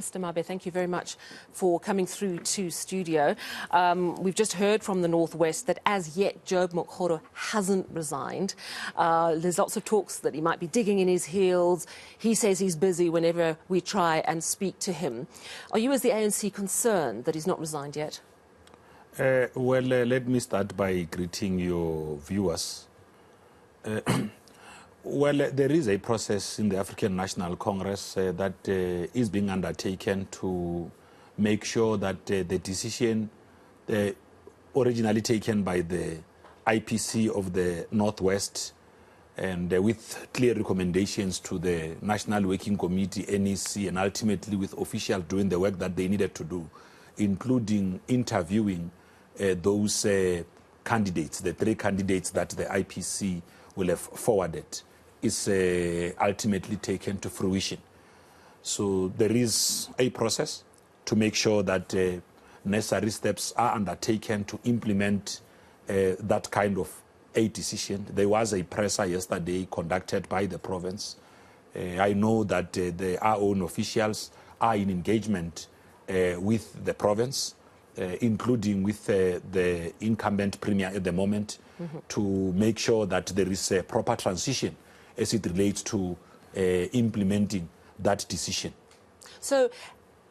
Mr. Mabe, thank you very much for coming through to studio. We've just heard from the Northwest that as yet Job Mokgoro hasn't resigned. There's lots of talks that he might be digging in his heels. He says he's busy whenever we try and speak to him. Are you as the ANC concerned that he's not resigned yet? Let me start by greeting your viewers. There is a process in the African National Congress that is being undertaken to make sure that the decision originally taken by the IPC of the Northwest and with clear recommendations to the National Working Committee, NEC, and ultimately with officials doing the work that they needed to do, including interviewing those candidates, the 3 candidates that the IPC will have forwarded, is ultimately taken to fruition. So there is a process to make sure that necessary steps are undertaken to implement that kind of a decision. There was a presser yesterday conducted by the province. I know that our own officials are in engagement with the province, including with the incumbent premier at the moment, to make sure that there is a proper transition as it relates to implementing that decision. So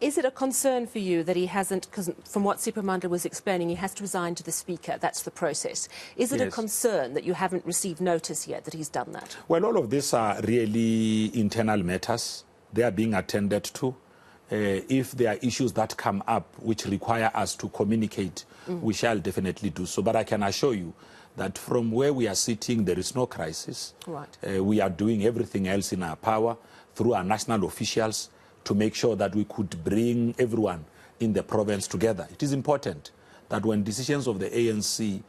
is it a concern for you that he hasn't, because from what Supra Mahumapelo was explaining, he has to resign to the Speaker, that's the process. Is it a concern that you haven't received notice yet that he's done that? Well, all of these are really internal matters. They are being attended to. If there are issues that come up which require us to communicate, we shall definitely do so. But I can assure you that from where we are sitting, there is no crisis. Right. We are doing everything else in our power through our national officials to make sure that we could bring everyone in the province together. It is important that when decisions of the ANC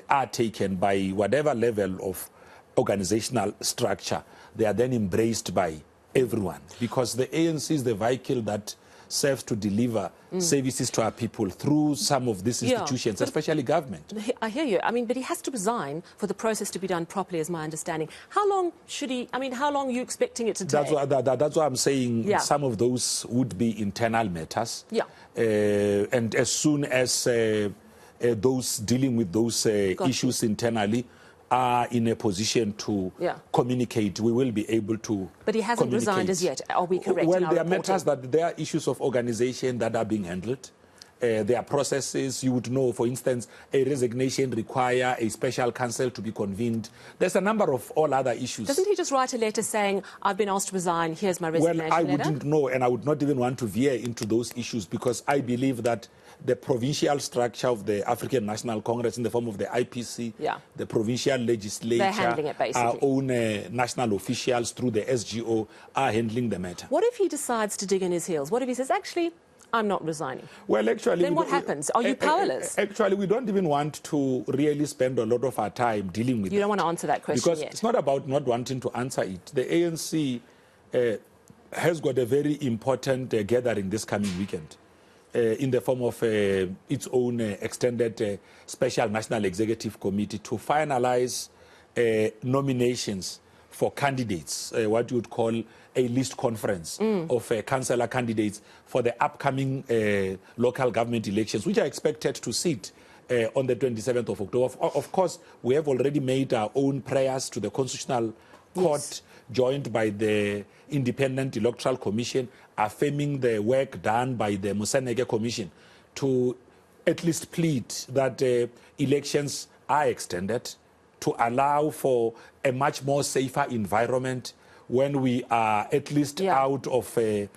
are taken by whatever level of organizational structure, they are then embraced by everyone, because the ANC is the vehicle that serves to deliver services to our people through some of these institutions, especially government. I hear you. I mean, but he has to resign for the process to be done properly, is my understanding. How long should he, how long are you expecting it to take? That's what I'm saying. Some of those would be internal matters. Yeah. And as soon as those dealing with those issues internally are in a position to communicate, we will be able to. But he hasn't resigned as yet, are we correct? Well, there are matters that there are issues of organization that are being handled. There are processes. You would know, for instance, a resignation require a special council to be convened. There's a number of all other issues. Doesn't he just write a letter saying, I've been asked to resign, here's my resignation letter? Well, I wouldn't know, and I would not even want to veer into those issues, because I believe that the provincial structure of the African National Congress in the form of the IPC, the provincial legislature, they're handling it, basically. Our own national officials through the SGO are handling the matter. What if he decides to dig in his heels? What if he says, actually, I'm not resigning? Well, actually... Then what happens? Are you powerless? Actually, we don't even want to really spend a lot of our time dealing with it. You don't want to answer that question because yet? It's not about not wanting to answer it. The ANC has got a very important gathering this coming weekend, in the form of its own extended special national executive committee to finalize nominations for candidates, what you would call a list conference of councillor candidates for the upcoming local government elections, which are expected to sit on the 27th of October. Of course, we have already made our own prayers to the Constitutional Court, joined by the Independent Electoral Commission, affirming the work done by the Moseneke Commission to at least plead that elections are extended to allow for a much more safer environment when we are at least out of the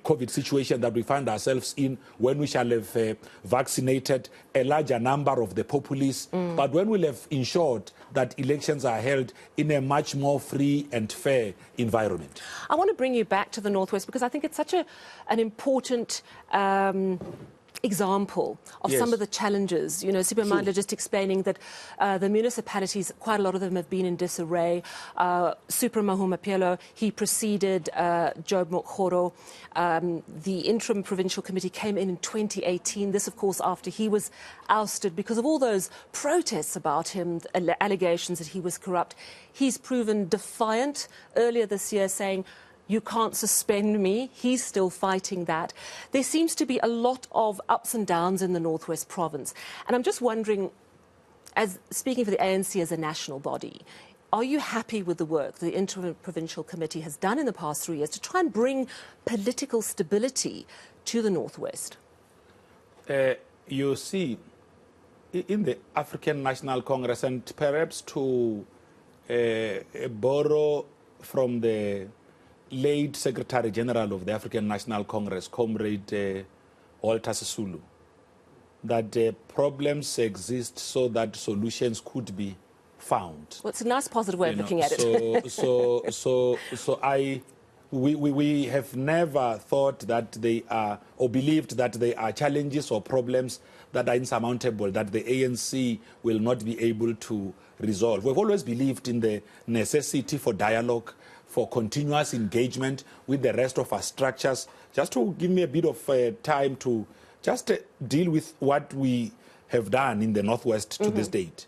COVID situation that we find ourselves in, when we shall have vaccinated a larger number of the populace, but when we'll have ensured that elections are held in a much more free and fair environment. I want to bring you back to the Northwest, because I think it's such an important example of some of the challenges. You know, Supra Mahumapelo just explaining that the municipalities, quite a lot of them have been in disarray. Supra Mahumapelo, he preceded Job Mokgoro. The interim provincial committee came in 2018. This, of course, after he was ousted because of all those protests about him, allegations that he was corrupt. He's proven defiant earlier this year, saying, you can't suspend me. He's still fighting that. There seems to be a lot of ups and downs in the Northwest Province. And I'm just wondering, as speaking for the ANC as a national body, are you happy with the work the interim provincial committee has done in the past 3 years to try and bring political stability to the Northwest? You see, in the African National Congress, and perhaps to borrow from the late Secretary General of the African National Congress, Comrade Walter Sisulu, that problems exist so that solutions could be found. Well, it's a nice positive way of looking at it. We have never thought that they are, or believed that they are challenges or problems that are insurmountable, that the ANC will not be able to resolve. We've always believed in the necessity for dialogue, for continuous engagement with the rest of our structures. Just to give me a bit of time to just deal with what we have done in the Northwest to this date.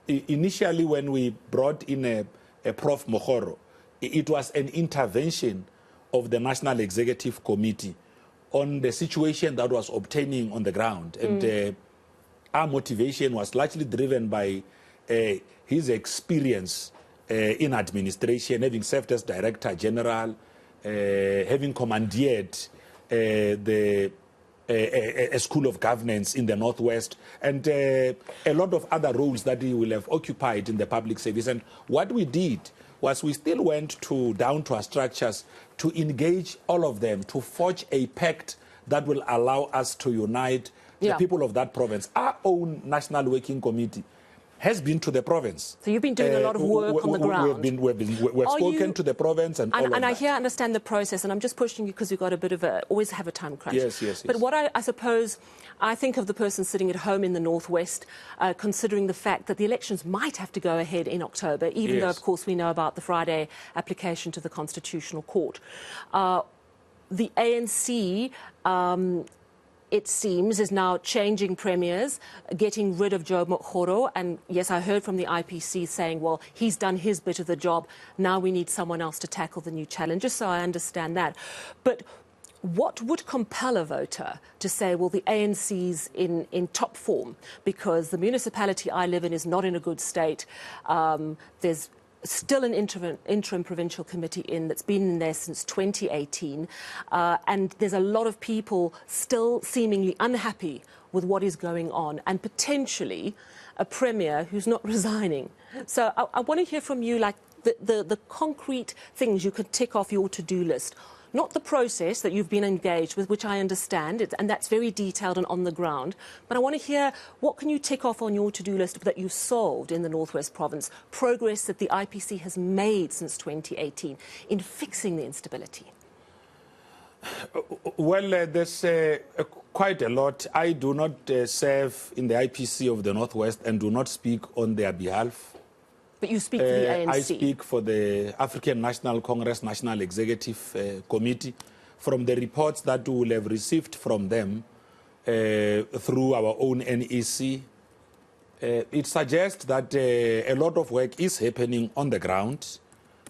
Initially, when we brought in a Prof. Mokgoro, it was an intervention of the National Executive Committee on the situation that was obtaining on the ground. And our motivation was largely driven by his experience in administration, having served as Director General, having commandeered a school of governance in the Northwest, and a lot of other roles that he will have occupied in the public service. And what we did was we still went down to our structures to engage all of them, to forge a pact that will allow us to unite the people of that province. Our own National Working Committee has been to the province. So you've been doing a lot of work on the ground. We've spoken to the province and all of that. And I understand the process, and I'm just pushing you because we've got a bit of always have a time crunch. Yes. But what I suppose, I think of the person sitting at home in the Northwest, considering the fact that the elections might have to go ahead in October, even though, of course, we know about the Friday application to the Constitutional Court. The ANC... it seems, is now changing premiers, getting rid of Job Mokgoro. And yes, I heard from the IPC saying, well, he's done his bit of the job. Now we need someone else to tackle the new challenges. So I understand that. But what would compel a voter to say, well, the ANC's in top form because the municipality I live in is not in a good state. There's still an interim provincial committee that's been in there since 2018, and there's a lot of people still seemingly unhappy with what is going on, and potentially a premier who's not resigning. So I want to hear from you, like the concrete things you could tick off your to-do list. Not the process that you've been engaged with, which I understand, and that's very detailed and on the ground. But I want to hear, what can you tick off on your to-do list that you've solved in the Northwest Province, progress that the IPC has made since 2018 in fixing the instability? Well, there's quite a lot. I do not serve in the IPC of the Northwest and do not speak on their behalf. But you speak for the ANC. I speak for the African National Congress National Executive Committee. From the reports that we will have received from them through our own NEC, it suggests that a lot of work is happening on the ground.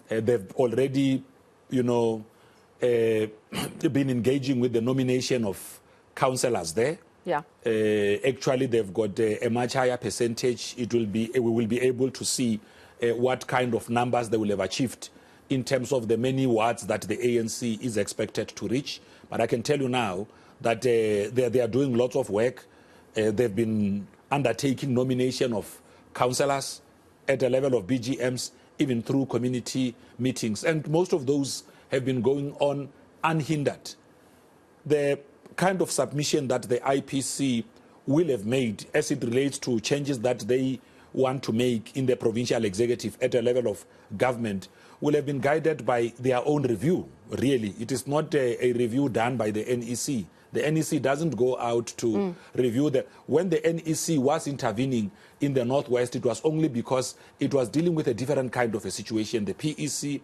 They've already, been engaging with the nomination of councillors there. Yeah. Actually, they've got a much higher percentage. We will be able to see what kind of numbers they will have achieved in terms of the many wards that the ANC is expected to reach. But I can tell you now that they are doing lots of work. They've been undertaking nomination of councillors at a level of BGMs, even through community meetings. And most of those have been going on unhindered. The kind of submission that the IPC will have made as it relates to changes that they want to make in the provincial executive at a level of government will have been guided by their own review, really. It is not a review done by the NEC. The NEC doesn't go out to review when the NEC was intervening in the Northwest, it was only because it was dealing with a different kind of a situation. The PEC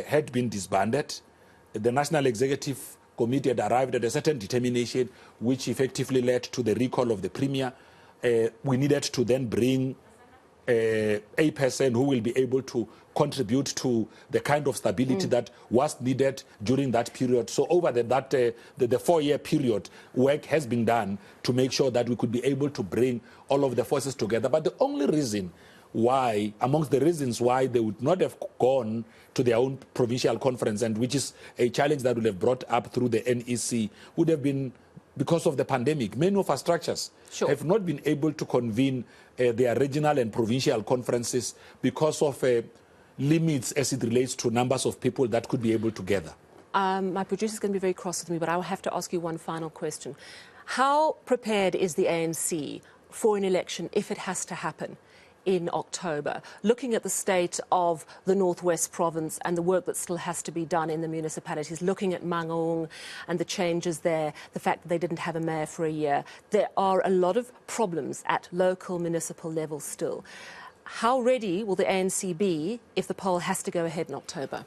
had been disbanded. The National Executive Committee had arrived at a certain determination, which effectively led to the recall of the Premier. We needed to then bring a person who will be able to contribute to the kind of stability that was needed during that period. So over the 4-year period, work has been done to make sure that we could be able to bring all of the forces together. But the only reason why, amongst the reasons why they would not have gone to their own provincial conference, and which is a challenge that would have brought up through the NEC, would have been because of the pandemic. Many of our structures have not been able to convene their regional and provincial conferences because of limits as it relates to numbers of people that could be able to gather. My producer is going to be very cross with me, but I will have to ask you one final question. How prepared is the ANC for an election if it has to happen in October, looking at the state of the Northwest Province and the work that still has to be done in the municipalities, looking at Mangaung and the changes there, the fact that they didn't have a mayor for a year? There are a lot of problems at local municipal level still. How ready will the ANC be if the poll has to go ahead in October?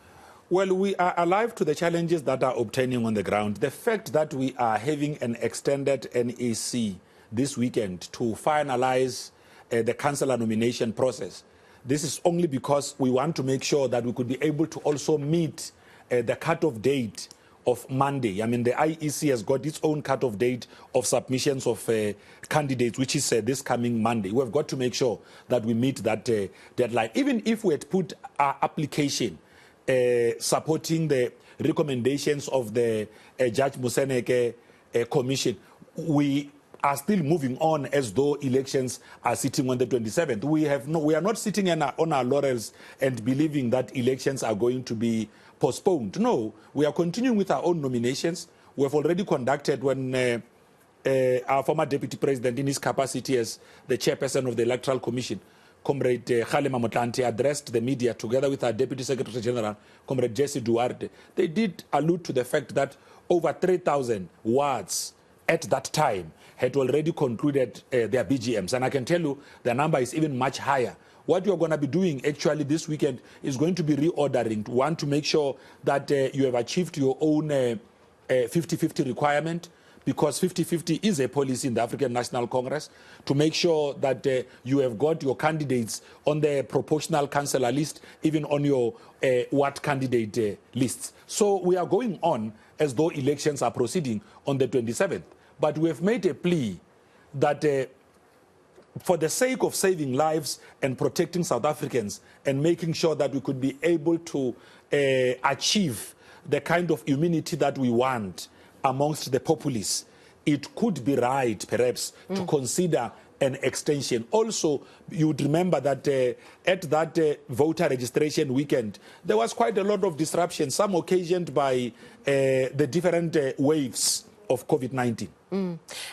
Well, we are alive to the challenges that are obtaining on the ground. The fact that we are having an extended NEC this weekend to finalize the councillor nomination process, this is only because we want to make sure that we could be able to also meet the cut-off date of Monday. I mean, the IEC has got its own cut-off date of submissions of candidates, which is this coming Monday. We've got to make sure that we meet that deadline. Even if we had put our application supporting the recommendations of the Judge Moseneke Commission, we are still moving on as though elections are sitting on the 27th. We are not sitting on our laurels and believing that elections are going to be postponed. No, we are continuing with our own nominations. We have already conducted when our former Deputy President, in his capacity as the chairperson of the Electoral Commission, Comrade Kgalema Motlanthe, addressed the media together with our Deputy Secretary General, Comrade Jesse Duarte. They did allude to the fact that over 3,000 wards at that time had already concluded their BGMs. And I can tell you the number is even much higher. What you're going to be doing actually this weekend is going to be reordering. Want to make sure that you have achieved your own 50-50 requirement, because 50-50 is a policy in the African National Congress, to make sure that you have got your candidates on the proportional councillor list, even on your ward candidate lists. So we are going on as though elections are proceeding on the 27th. But we have made a plea that for the sake of saving lives and protecting South Africans and making sure that we could be able to achieve the kind of immunity that we want amongst the populace, it could be right, perhaps, to consider an extension. Also, you would remember that at that voter registration weekend, there was quite a lot of disruption, some occasioned by the different waves of COVID-19.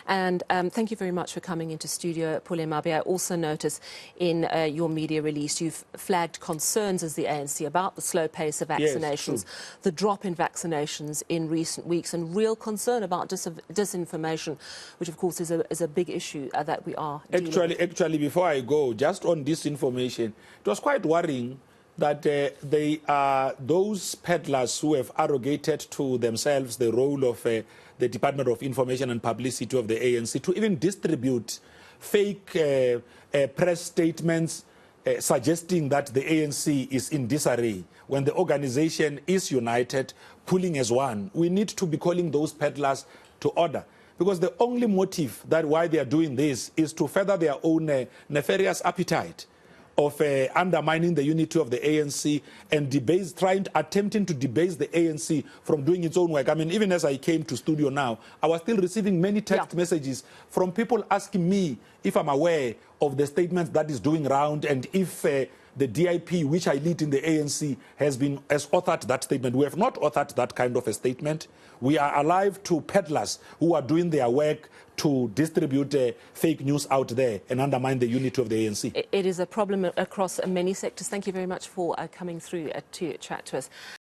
And thank you very much for coming into studio, Pule Mabe. I also notice in your media release you've flagged concerns as the ANC about the slow pace of vaccinations, the drop in vaccinations in recent weeks, and real concern about disinformation, which of course is a big issue that we are dealing with. Actually, before I go, just on disinformation, it was quite worrying that they are those peddlers who have arrogated to themselves the role of the Department of Information and Publicity of the ANC to even distribute fake press statements suggesting that the ANC is in disarray when the organization is united, pulling as one. We need to be calling those peddlers to order, because the only motive that why they are doing this is to further their own nefarious appetite of undermining the unity of the ANC and attempting to debase the ANC from doing its own work. I mean, even as I came to studio now, I was still receiving many text messages from people asking me if I'm aware of the statements that is doing round and if the DIP, which I lead in the ANC, has authored that statement. We have not authored that kind of a statement. We are alive to peddlers who are doing their work to distribute fake news out there and undermine the unity of the ANC. It is a problem across many sectors. Thank you very much for coming through to chat to us.